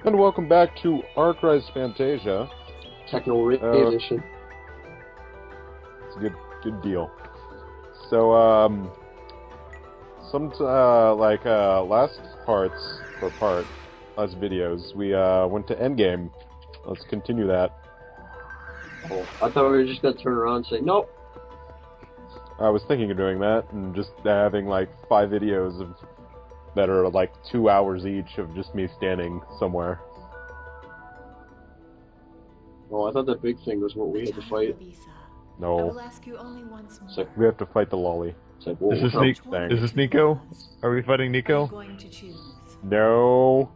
And welcome back to Arcrise Fantasia. Techno edition. It's a good deal. So, last last videos, we went to Endgame. Let's continue that. Oh, I thought we were just gonna turn around and say nope. I was thinking of doing that and just having like 5 videos that are like 2 hours each of just me standing somewhere. Oh, I thought the big thing was what we had to fight. No. So, We have to fight the lolly. it's like, whoa, Is this Nico? Are we fighting Nico? No.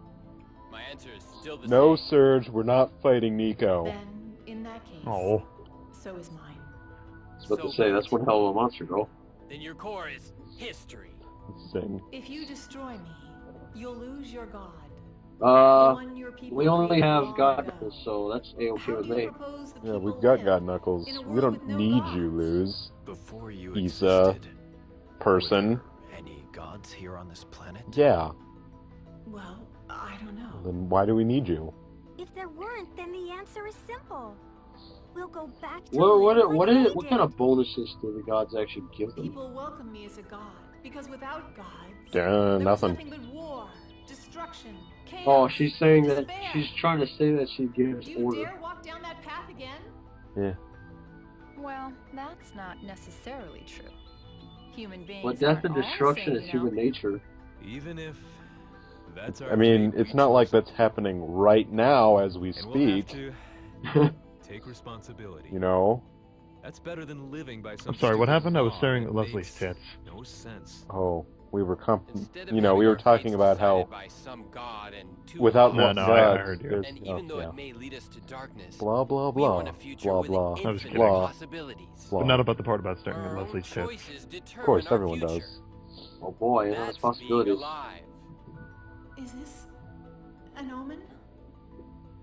My answer is still the No, same. Surge, we're not fighting Nico. Then, in that case, Oh. so is mine. I was about to say, that's one hell of a monster, girl. Then your core is history. Sing. If you destroy me, you'll lose your god. We only have God Knuckles, so that's a-okay with me. Yeah, we've got God Knuckles. We don't need you, Luze. Before you Isa. existed, Person. were there any gods here on this planet? Yeah. Well, I don't know. Then why do we need you? If there weren't, then the answer is simple. We'll go back to What kind of bonuses do the gods actually give them? People welcome me as a god because without gods, Yeah, there was nothing. nothing but war, destruction, chaos. Oh, she's saying that despair. she's trying to say that she gives Do you order. dare walk down that path again? Yeah. Well, that's not necessarily true. Human beings. But death and aren't all destruction the is same, you know? human nature. Even if that's our I mean, fate, it's we not like chose that's happening right now as we it. And we'll have speak, to take responsibility. you know? That's better than living by some I'm sorry, what stupid happened? I was law staring that at Leslie's makes tits. No sense. Oh, we were Instead of we having were our talking fates about how decided by some god and two without No, gods, no, gods, I heard you. there's- and oh, even though yeah. it may lead us to darkness, Blah blah we blah. want a future Blah with blah. I was infinite kidding. Blah. possibilities. Blah. But not about the part about staring Our at own Leslie's tits. choices Of determine course, our everyone future. does. Oh boy, and That's that's being possibilities. alive. Is this an omen?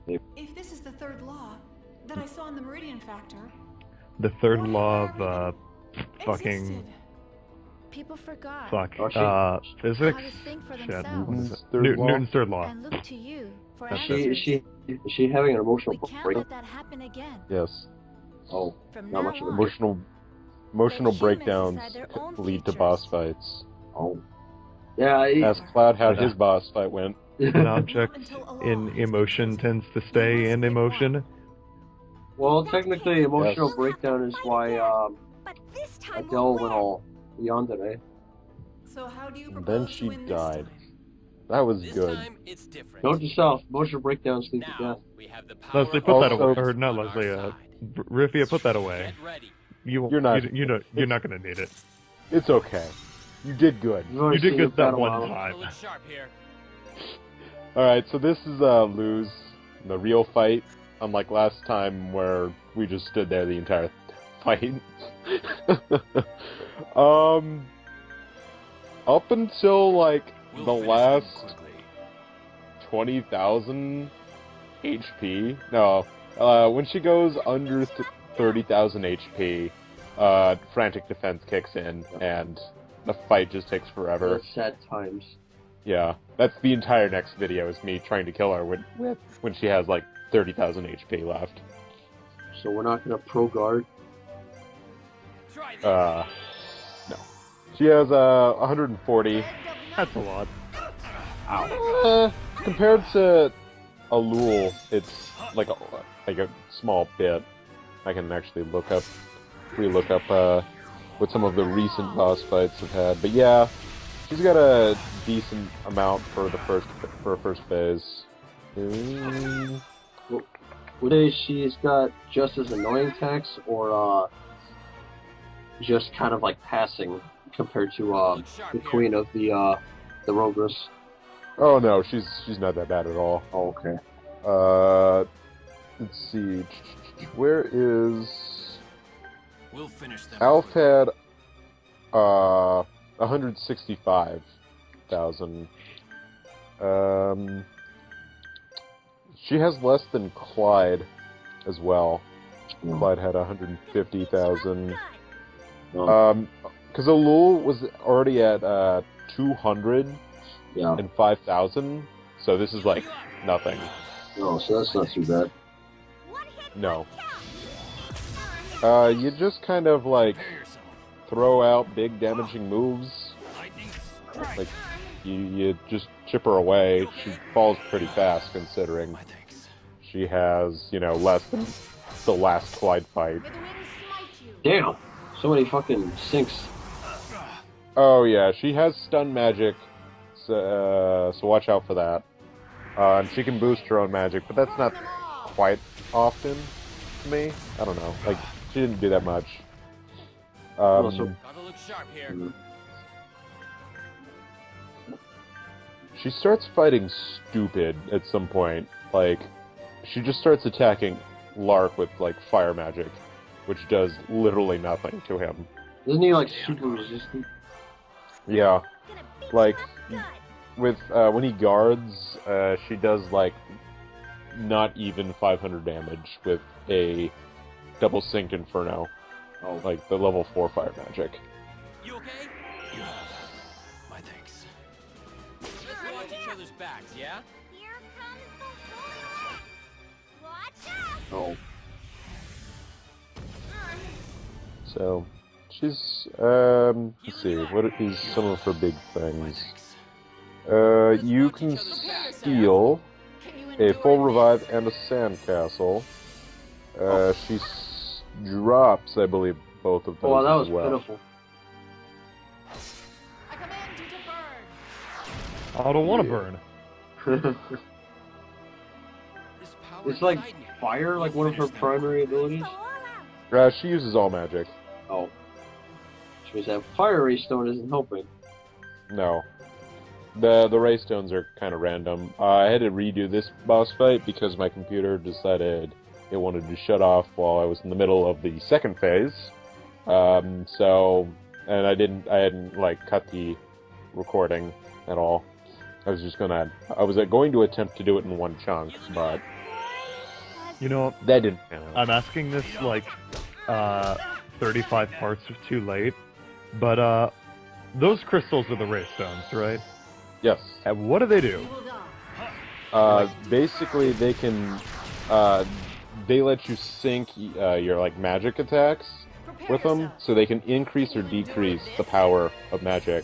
Yep. If this is the third law that I saw in the Meridian Factor, The third why law have of, fucking... existed? People forgot. Fuck. Oh, Physics? How to think for Shit, themselves. what is Newton's it? third law? Newton's third law. And look to you for That's answers. Is she having an emotional We can't break? let that happen again. Yes. Oh, From not now much of a on, Emotional Let humans breakdowns decide their own lead to futures. boss fights. oh. Yeah, Ask Cloud how Yeah. his boss fight went. An object Until a law in has been emotion chosen. tends to stay in emotion. well, technically, emotional Yes. breakdown is why But this time Adele we'll went win. all beyond today. So how do you And propose then to she win died. This time? That was This good. time it's different. Note to self: emotional breakdowns lead to Now death. we have the power Leslie, of put that Also- away. Or not on our Leslie, side. Riffia, put that away. Get ready. You won't, You're not- you're not gonna need it. It's okay. You did good. You've already You did seen good the that battle one model. time. Look sharp here. Alright, so this is Luze, the real fight, unlike last time where we just stood there the entire fight. Up until like We'll the finish them last quickly. 20,000 HP. No, when she goes under 30,000 HP, Frantic Defense kicks in, and the fight just takes forever. That's sad times. Yeah, that's the entire next video, is me trying to kill her when she has like 30,000 HP left. So we're not gonna pro guard. Try this. No. She has 140. That's a lot. Compared to Alul, it's like a small bit. I can actually relook up what some of the recent boss fights have had. But yeah, she's got a decent amount for a first phase. Would they she's got just as annoying attacks, or just kind of like passing compared to Look sharp the here. queen of the Rogress? Oh no, she's not that bad at all. Oh, okay. Let's see. Where is We'll finish them. Alf quickly. had 165,000. She has less than Clyde as well. Clyde had 150,000. Um, Because Alul was already at 205,000. yeah. So this is like nothing. Oh, so that's not too bad. No. You just kind of like Prepare yourself. throw out big damaging moves. Lightning Like you just chip her away. She falls pretty fast considering My thanks. she has, less than the last Clyde fight. May the wind smite you. Damn, so many fucking sinks. Oh yeah, she has stun magic, so watch out for that. And she can boost her own magic, but that's not quite often to me. I don't know, like, she didn't do that much. Also- Gotta look sharp here. Mm. She starts fighting stupid at some point. Like, she just starts attacking Lark with, like, fire magic, which does literally nothing to him. Isn't he like super resistant? Yeah, Gonna beat like, you up with, when he guards, she does, like, not even 500 damage with a double synced Inferno. Oh, Like, the level 4 fire magic. You okay? My thanks. Let's watch each other's backs, yeah? good. Here comes the warrior. Watch out! oh. So, she's, let's see, what is some of her big My things? thanks. You can steal Can you a endure full this? revive and a sandcastle. She drops, I believe, both of those Oh, that was as well. pitiful. I command you to burn. I don't want to burn. This power It's like inside me. fire, like one of her primary abilities. Go all out. She uses all magic. Oh. Which means that fire ray stone isn't helping. No. The ray stones are kind of random. I had to redo this boss fight because my computer decided it wanted to shut off while I was in the middle of the second phase. And I hadn't like cut the recording at all. I was going to attempt to do it in one chunk, but You know, that didn't pan out. I'm asking this like 35 parts too late, but those crystals are the ray stones, right? Yes. And what do they do? You will die. Basically, they can, they let you sync your like magic attacks Prepare with them, yourself. so they can increase or decrease the power of magic.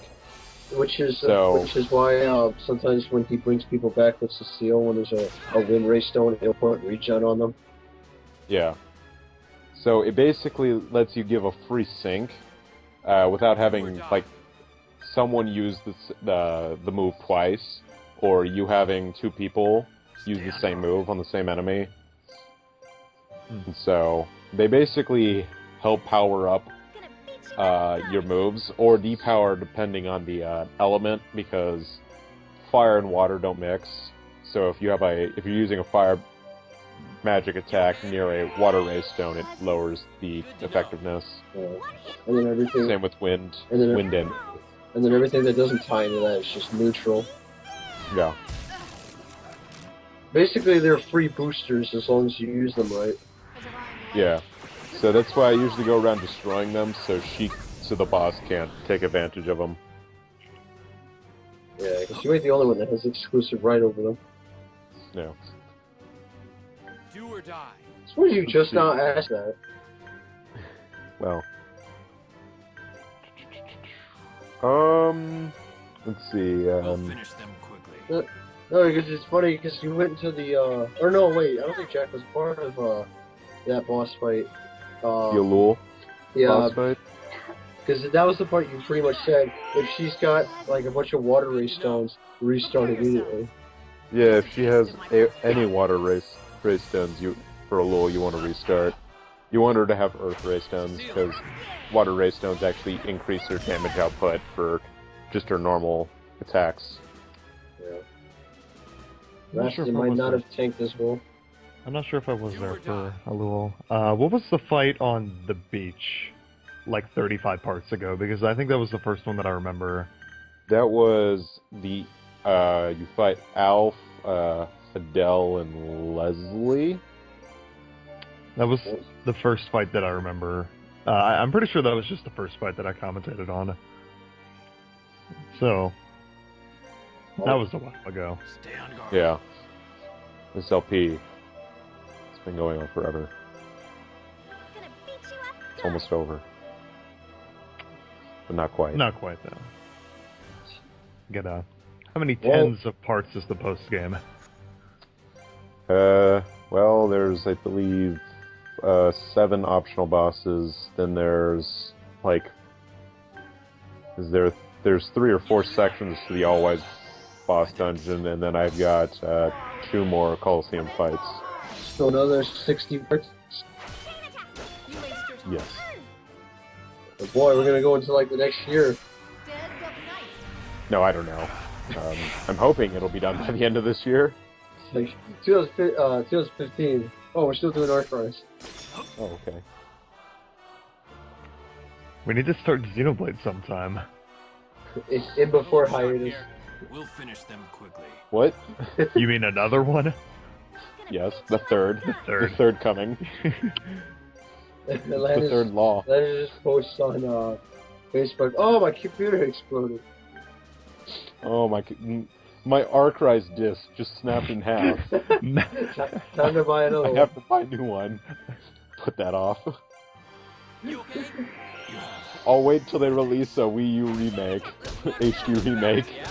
Which is So- why sometimes when he brings people back with Cecile, when there's a wind ray stone, he'll put regen on them. Yeah. So it basically lets you give a free sync without having like someone use the move twice, or you having two people use the same move on the same enemy. And so they basically help power up Gonna beat you up your good. moves, or depower depending on the element, because fire and water don't mix. So if you're using a fire magic attack near a water ray stone, it lowers the effectiveness. And then everything, Same with wind, And then- wind and everything that doesn't tie into that is just neutral. yeah. Basically, they're free boosters as long as you use them right. A divine light. Yeah. So that's why I usually go around destroying them, so the boss can't take advantage of them. Yeah, because you ain't the only one that has exclusive right over them. No. Do or die. Suppose you just now asked that. Well. Let's see. We'll finish them quickly. No, because it's funny because you went into the or no, wait, I don't think Jack was part of that boss fight. The Alul Yeah, boss fight. because that was the part you pretty much said. If she's got like a bunch of water ray stones, restart immediately. Yeah, if she has any water ray stones, for Alul, you want to restart. You want her to have Earth ray stones because water ray stones actually increase her damage output for just her normal attacks. Yeah. I'm not sure Rastin if I might was not there. have tanked as well. I'm not sure if I was Do there or for die. Alul. What was the fight on the beach like 35 parts ago? Because I think that was the first one that I remember. That was the you fight Alf, Fidel, and Leslie. That was the first fight that I remember. I'm pretty sure that was just the first fight that I commentated on. So, that was a while ago. Stay on guard. Yeah. This LP, it's been going on forever. Gonna beat you up It's almost over. But not quite. Not quite though. How many Well- tens of parts is the post game? Well, there's, I believe, 7 optional bosses. Then there's, like, there's 3 or 4 sections to the all-wise boss dungeon, and then I've got 2 more Coliseum fights. So another 60 parts. You waste your time. Yes. Oh boy, we're gonna go into like the next year. Dead but nice. No, I don't know. I'm hoping it'll be done by the end of this year. It's like 2015. Oh, we're still doing Archrise. Oh, okay. We need to start Xenoblade sometime. It's in before Hold short hiatus. here. We'll finish them quickly. What? You mean another one? Yes, the third. Third. The third coming. The third law. That just posts on Facebook. Oh, my computer exploded. Oh my Archrise disc just snapped in half. Time to buy another I one. have to buy a new one. Put that off. You okay? I'll wait till they release a Wii U remake, HD remake. Yeah?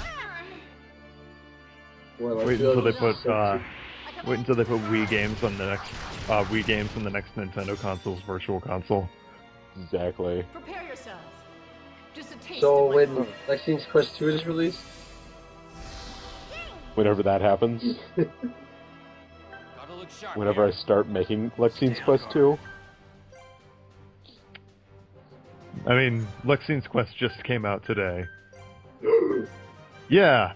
Boy, like Wait until they 2016. put wait until they put Wii games on the next Wii games on the next Nintendo console's virtual console. Exactly. Prepare yourselves. Just a taste So of when what- Lexine's Quest 2 is released, Whenever that happens, Gotta look sharp. whenever I here. start making Lexine's Quest 2, I mean, Lexine's Quest just came out today. Yeah,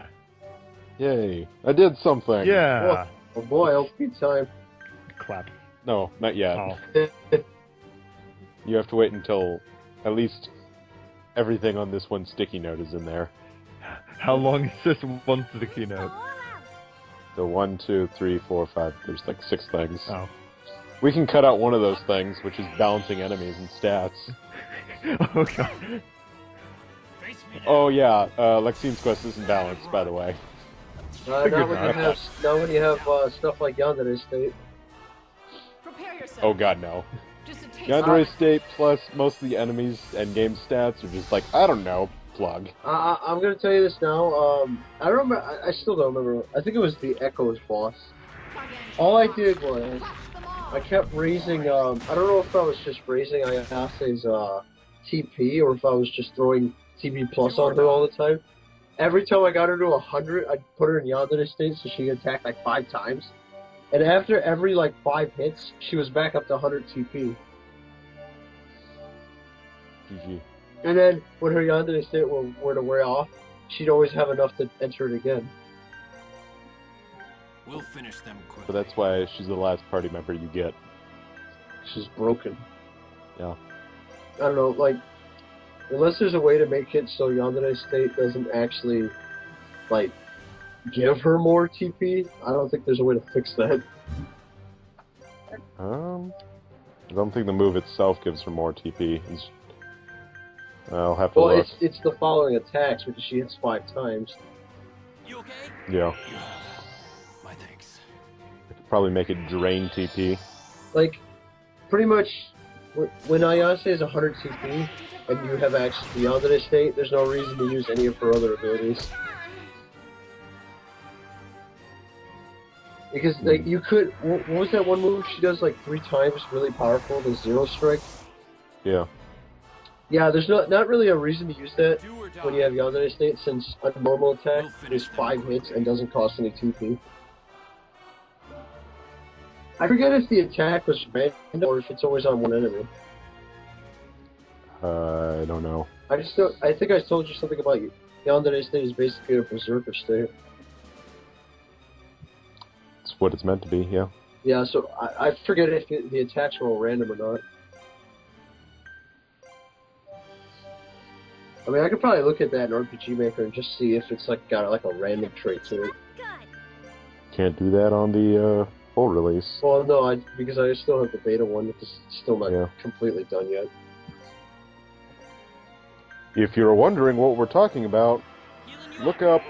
yay! I did something. yeah. oh boy, LP time. Clap. No, not yet. Oh. You have to wait until at least everything on this one sticky note is in there. How long is this one sticky note? all out. So 1, 2, 3, 4, 5. There's like 6 things. Oh. We can cut out one of those things, which is balancing enemies and stats. Oh god. Face me now. Oh yeah, Lexine's Quest isn't balanced, by the way. Not Figured when you not. have, not when you have stuff like Yandere State. Prepare yourselves. Oh god, no. Just a taste. Yandere State plus most of the enemies and game stats are just like, I don't know, plug. I'm gonna tell you this now. I don't remember. I still don't remember. I think it was the Echoes boss. All I did was I kept raising. I don't know if I was just raising Ayase's TP or if I was just throwing TP plus on her all the time. Every time I got her to 100, I'd put her in Yandere State so she could attack like 5 times. And after every like 5 hits, she was back up to 100 TP. GG. And then when her Yandere State were to wear off, she'd always have enough to enter it again. We'll finish them quickly. So that's why she's the last party member you get. She's broken. Yeah. I don't know, like, unless there's a way to make it so Yandere State doesn't actually, like, give her more TP, I don't think there's a way to fix that. I don't think the move itself gives her more TP. I'll have to Well, look. it's the following attacks, because she hits 5 times. You okay? Yeah. My thanks. I could probably make it drain TP. Like, pretty much, when Ayase is 100 TP, and you have access to Yandere State, there's no reason to use any of her other abilities. Because, like, you could... What was that one move she does, like, 3 times really powerful, the Zero Strike? Yeah. Yeah, there's not really a reason to use that Do or die. when you have Yandere State, since a normal attack is 5 hits and doesn't cost any TP. I forget if the attack was random or if it's always on one enemy. I don't know. I think I told you something about Yandere State is basically a Berserker State. It's what it's meant to be, yeah. Yeah, so I forget if the attacks were all random or not. I mean, I could probably look at that in RPG Maker and just see if it's like got like a random trait to it. Good. Can't do that on the full release. Well, no, because I still have the beta one, which is still not Yeah. completely done yet. If you're wondering what we're talking about, Healing you look up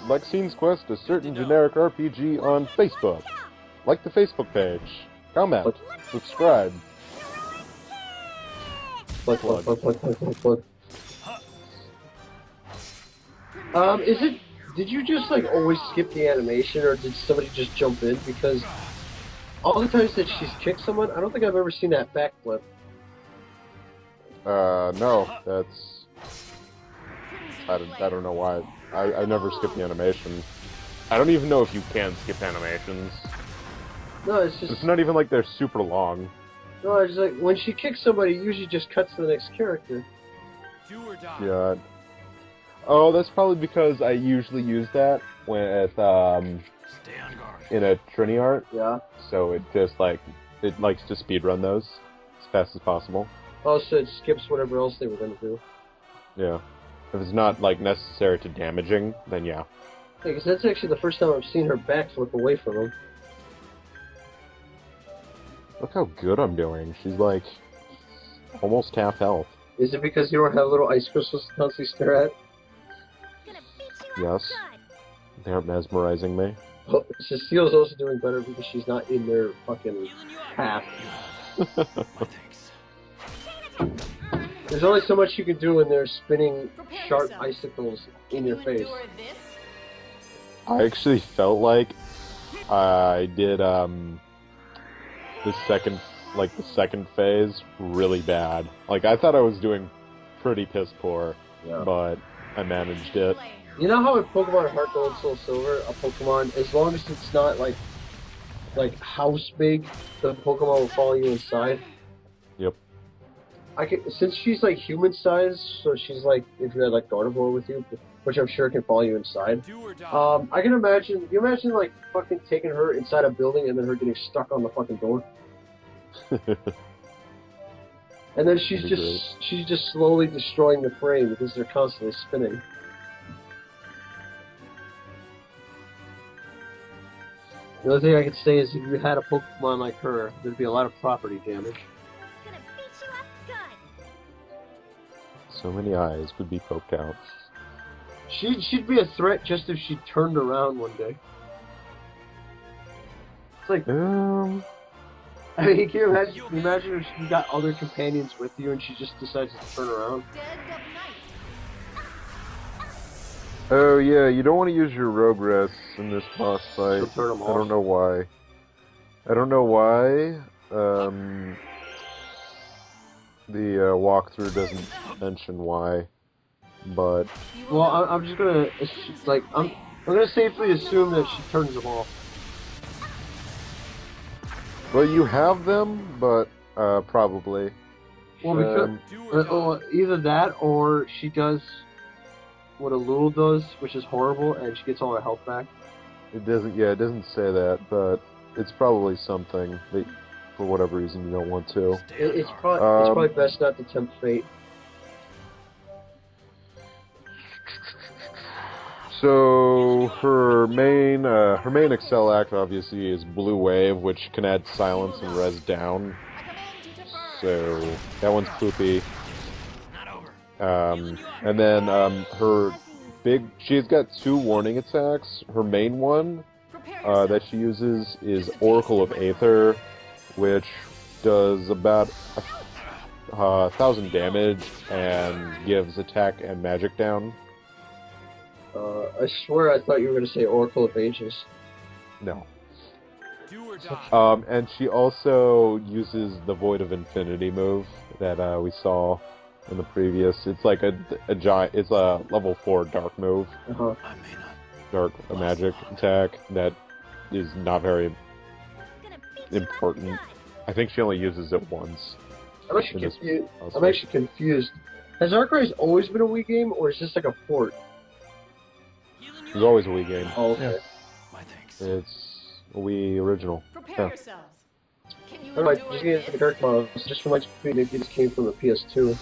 Lexine's Quest, a certain generic RPG on Facebook. Like the Facebook page. Comment. Subscribe. Look. Is it? Did you just like always skip the animation, or did somebody just jump in? Because all the times that she's kicked someone, I don't think I've ever seen that backflip. No, that's... I don't know why. I never skip the animation. I don't even know if you can skip animations. No, it's just... It's not even like they're super long. No, it's like, when she kicks somebody, it usually just cuts to the next character. Do or die. Yeah. Oh, that's probably because I usually use that when at, Stay on guard. in a Trini art, Yeah. so it just, like, it likes to speedrun those as fast as possible. Also, it skips whatever else they were going to do. Yeah. If it's not, like, necessary to damaging, then yeah. Yeah, because that's actually the first time I've seen her backflip away from him. Look how good I'm doing. She's, like, almost half health. Is it because you don't have little ice crystals to constantly stare at? Gonna beat you up Yes. good. They aren't mesmerizing me. Oh, Cecile's also doing better because she's not in their fucking half. My thanks. There's only so much you can do when they're spinning Prepare sharp yourself. icicles Can in your you face. endure this? I actually felt like I did, the second phase really bad. Like, I thought I was doing pretty piss poor, Yeah. but I managed it. Play. You know how in Pokemon Heart Gold, Soul Silver, a Pokemon, as long as it's not like house big, the Pokemon will follow you inside. Yep. Since she's like human size, so she's like if you had like Gardevoir with you, which I'm sure can follow you inside. Do or die. I can imagine. You imagine like fucking taking her inside a building and then her getting stuck on the fucking door, and then she's That'd be she's just slowly destroying the frame because they're constantly spinning. The only thing I could say is if you had a Pokemon like her, there'd be a lot of property damage. Gonna beat you up good. So many eyes would be poked out. She'd be a threat just if she turned around one day. It's like, I mean, can you imagine if she got other companions with you and she just decides to turn around? Dead of night. Oh yeah, you don't want to use your Rogress in this boss fight. She'll turn 'em I off. don't know why. I don't know why. The walkthrough doesn't mention why, but You will Well, not- I'm just gonna I'm gonna safely assume that she turns them off. you have them, but probably. Well, because Do or die. either that or she does what a Lul does, which is horrible, and she gets all her health back. It doesn't. Yeah, it doesn't say that, but it's probably something that, for whatever reason, you don't want to. Stay on It's guard. probably best not to tempt fate. So her main Excel act obviously is Blue Wave, which can add silence and res down. I command you to burn. So that one's poopy. Not over. And then she's got 2 warning attacks. Her main one Prepare that she uses is Oracle of Aether, which does about 1,000 damage and gives attack and magic down. I swear I thought you were gonna say Oracle of Ages. No. Do or die. And she also uses the Void of Infinity move that we saw in the previous. It's like a giant. It's a level 4 dark move, Uh-huh. I may not. dark magic attack that is not very Gonna beat you important. up I think she only uses it once. I'm actually It is confused. also- I'm actually confused. Has Arcrise always been a Wii game, or is this like a port? It's always a Wii game. Oh, okay. Yeah. My thanks. It's a Wii original. Prepare Yeah. yourselves. Can you I don't know, endure just getting this? the character models, just from my experience, maybe this came from the PS2.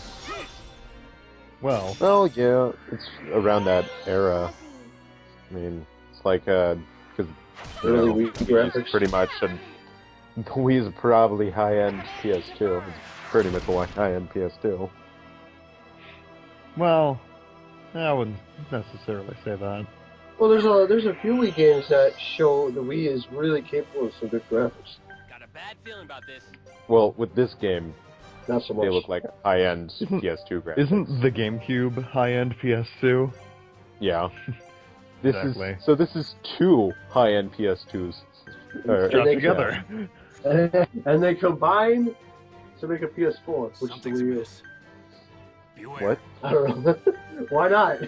Well, Well, yeah, it's around that era. I mean, it's like because Early Wii graphics. pretty much, and the Wii is probably high-end PS2. It's pretty much a high-end PS2. well, I wouldn't necessarily say that. Well, there's a few Wii games that show the Wii is really capable of some good graphics. Got a bad feeling about this. Well, with this game, Not so much. they look like high-end Isn't- PS2 graphics. Isn't the GameCube high-end PS2? Yeah. This Exactly. is so. This is two high-end PS2s. Strapped they- together. And they combine to make a PS4, which Something's is the Wii U. amiss. Beware. What? I don't know. Why not?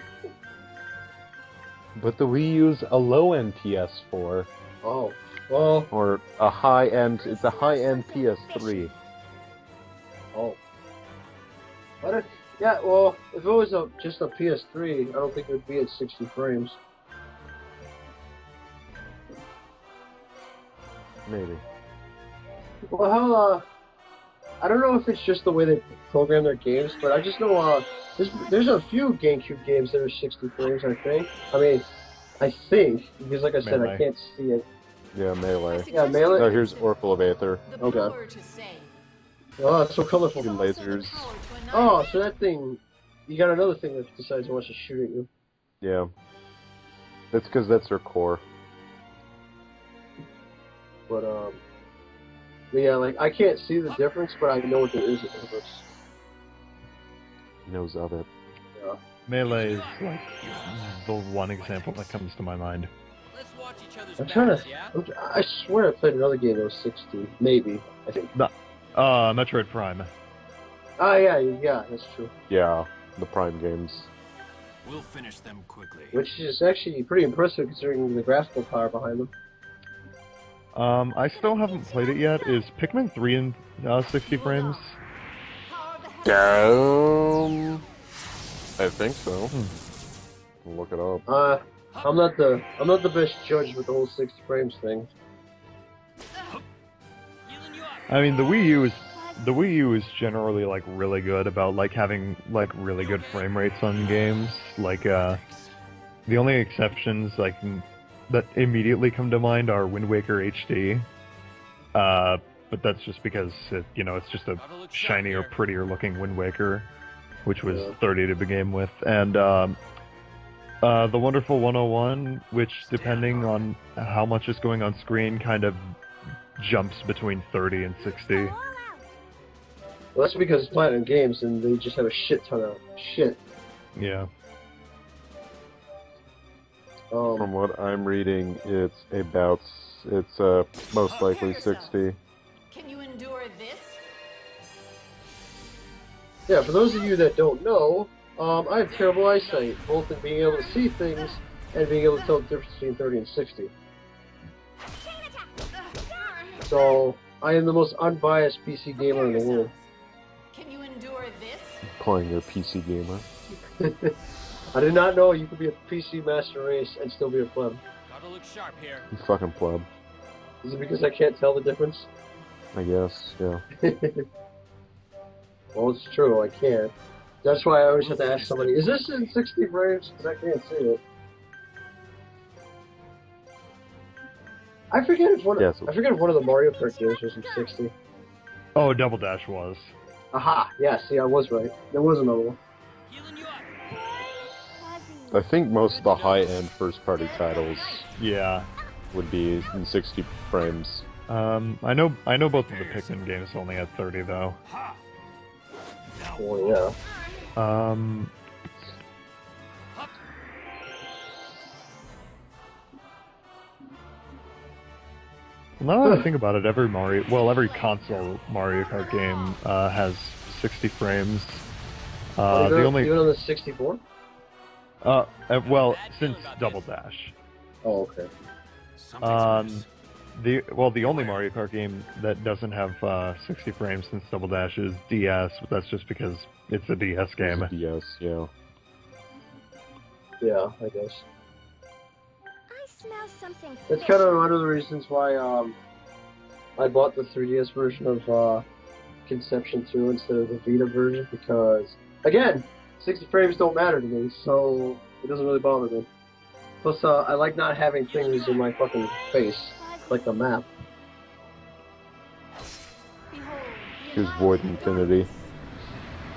But the Wii U's a low-end PS4, Oh, well, or a high-end. It's a high-end PS3. oh. Yeah, well, if it was just a PS3, I don't think it would be at 60 frames. Maybe. Well, how, I don't know if it's just the way they program their games, but I just know, there's a few GameCube games that are 60 frames, I think. I mean, I think, because like I said, Melee. I can't see it. Yeah, Melee. Yeah, Melee. Oh, here's Oracle of Aether. The Okay. power to say. Oh, it's so colorful. Even lasers. Oh, so that thing, you got another thing that decides it wants to shoot at you. Yeah. That's because that's their core. But, yeah, like, I can't see the difference, but I know what there is a difference. He knows of it. Melee is like the one example that comes to my mind. Let's watch each other's I'm trying backs, to, yeah? I swear I played another game that was 60. Maybe, I think. Metroid Prime. Ah, yeah, that's true. Yeah, the Prime games. We'll finish them quickly. Which is actually pretty impressive considering the graphical power behind them. I still haven't played it yet. Is Pikmin 3 in 60 frames? I think so. Look it up. I'm not the best judge with the whole 60 frames thing. Healing you up. I mean, the Wii U is generally like really good about like having like really good frame rates on games. Like the only exceptions like that immediately come to mind are Wind Waker HD. But that's just because it's just a Gotta look sharp shinier, here. prettier looking Wind Waker, which was Yeah. 30 to begin with, and the Wonderful 101, which depending on how much is going on screen, kind of jumps between 30 and 60. Well, that's because it's Platinum Games and they just have a shit ton of shit. Yeah. From what I'm reading, it's most likely 60. Can you endure this? Yeah, for those of you that don't know, I have terrible eyesight, both in being able to see things and being able to tell the difference between 30 and 60. So, I am the most unbiased PC gamer in the world. Can you endure this? Calling you a PC gamer. I did not know you could be a PC master race and still be a pleb. Gotta look sharp here. You fucking pleb. Is it because I can't tell the difference? I guess, yeah. Well, it's true, I can't. That's why I always have to ask somebody, is this in 60 frames? Because I can't see it. I forget if one of the Mario Kart games was in 60. Oh, Double Dash was. Aha! Yeah, see, I was right. There was another one. Healing you up. I think most of the high-end first-party titles Yeah. would be in 60 frames. I know both of the Pikmin games only had 30 though. Ha! Now Oh, yeah. Now that I think about it, every console Mario Kart game has 60 frames. The only Even on the 64? well, since Double Dash. Oh, okay. something's amiss. The only Mario Kart game that doesn't have 60 frames since Double Dash is DS, but that's just because it's a DS game. Yes, yeah. Yeah, I guess. I smell something. That's kind of one of the reasons why I bought the 3DS version of Conception 2 instead of the Vita version because, again, 60 frames don't matter to me, so it doesn't really bother me. Plus, I like not having things in my fucking face, like the map. Behold, Here's Void Infinity.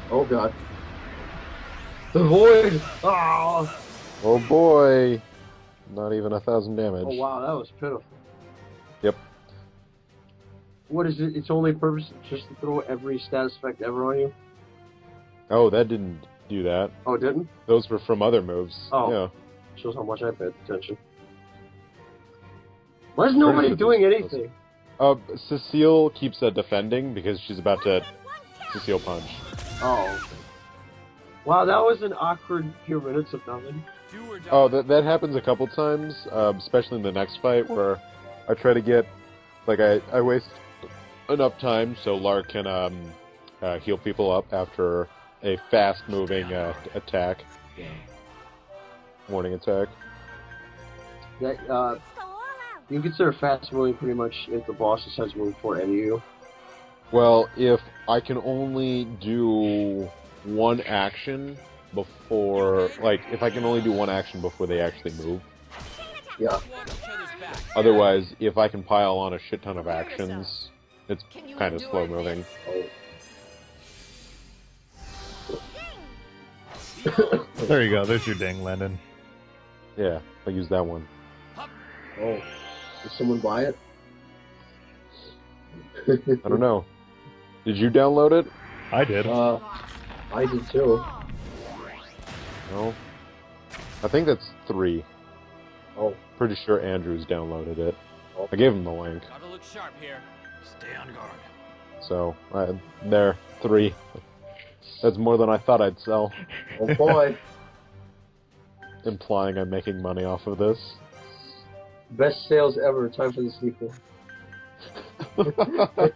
Oh god. The void! Ah! Oh boy! not even 1,000 damage. Oh wow, that was pitiful. Yep. What is it? Its only purpose is just to throw every status effect ever on you? Oh, that didn't do that. Oh, it didn't? Those were from other moves. Oh. Yeah. Shows how much I paid attention. Why is nobody sure doing this- anything? Cecile keeps defending because she's about to Cecile punch. Oh, okay. Wow, that was an awkward few minutes of nothing. Do or die. Oh, that happens a couple times, especially in the next fight where I try to get, like, I waste enough time so Lar can heal people up after a fast-moving attack. Warning attack. That Let's go all out. you consider fast moving pretty much if the boss decides to move before any of you. Well, if I can only do one action before, like, if I can only do one action before they actually move. Yeah. Let's watch each other's back. Otherwise, if I can pile on a shit ton of actions, it's Can you kind of endure slow moving. Oh. There you go. There's your ding, Landon. Yeah, I'll use that one. Oh. Did someone buy it? I don't know. Did you download it? I did. I did too. No. I think that's 3. Oh. Pretty sure Andrew's downloaded it. Oh. I gave him the link. Gotta look sharp here. Stay on guard. So, there, 3. That's more than I thought I'd sell. Oh boy. Implying I'm making money off of this. Best sales ever. Time for the sequel. Let's go all out.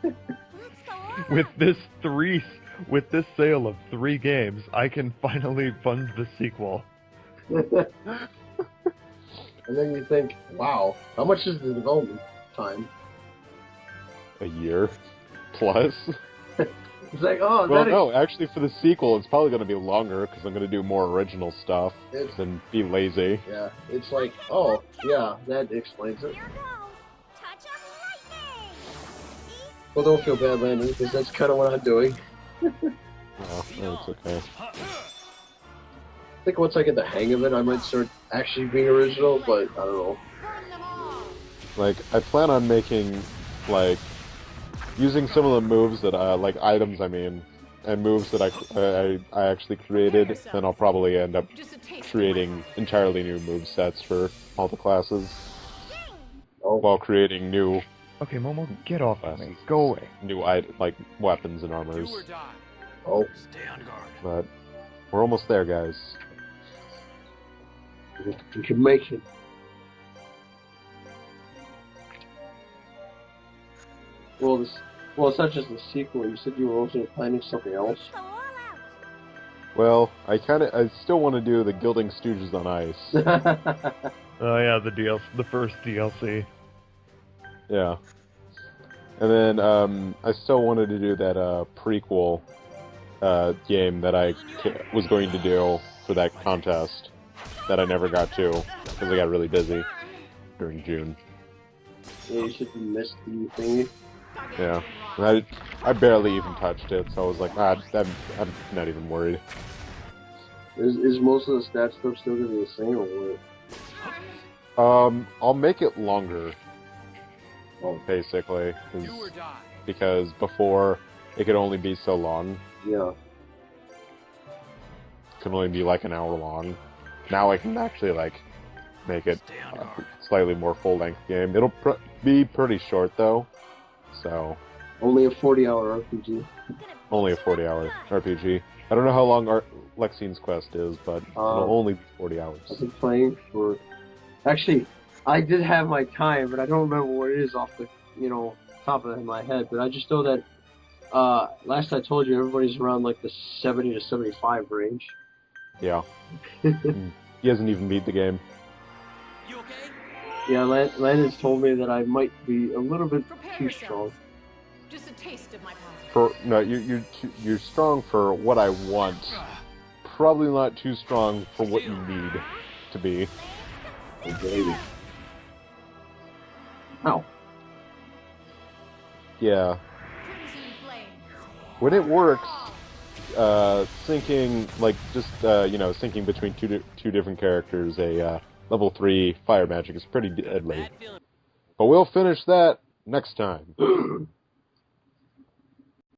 With this sale of 3 games, I can finally fund the sequel. And then you think, wow, how much is the development time? A year plus. It's like, oh, Well, that no, actually for the sequel, it's probably going to be longer because I'm going to do more original stuff It's- than be lazy. yeah, it's like, oh, yeah, that explains it. Here goes. Touch of lightning. Well, don't feel bad, Landon, because that's kind of what I'm doing. Oh, it's okay. I think once I get the hang of it, I might start actually being original, but I don't know. Burn them all. Like, I plan on making, like, using some of the moves that like items, I mean, and moves that I actually created, then I'll probably end up Just a taste. creating entirely new move sets for all the classes, Oh, while creating new Okay, Momo, get off of me. Go away. like weapons and Do armors. or die. oh, Stay on guard. But we're almost there, guys. you can make it. Well, it's not just the sequel. You said you were also planning something else. Let's go all out. Well, I still want to do the Gilding Stooges on Ice. Oh yeah, the first DLC. Yeah. And then I still wanted to do that prequel game that I was going to do for that contest that I never got to because I got really busy during June. Yeah, you should have missed the thingy. Yeah. And I barely even touched it, so I was like, I'm not even worried. Is most of the stat stuff still gonna be the same or what? I'll make it longer, Oh, basically, Do or die. because before it could only be so long. yeah. It could only be like an hour long. Now I can actually like make it Stay on guard. slightly more full-length game. It'll be pretty short though, so Only a 40-hour RPG. only a 40-hour RPG. I don't know how long Lexine's quest is, but it'll only be 40 hours. I've been playing for... Actually, I did have my time, but I don't remember what it is off the, top of my head. But I just know that, last I told you, everybody's around like the 70 to 75 range. Yeah. He hasn't even beat the game. You okay? Yeah, Landon's told me that I might be a little bit Prepare too yourself. strong. Just a taste of my power. No, you're strong for what I want. Probably not too strong for what you need to be. Oh, baby. Ow. Yeah. Crimson flame. When it works, syncing, like, just, syncing between two different characters, a level 3 fire magic is pretty deadly. Bad feeling. But we'll finish that next time.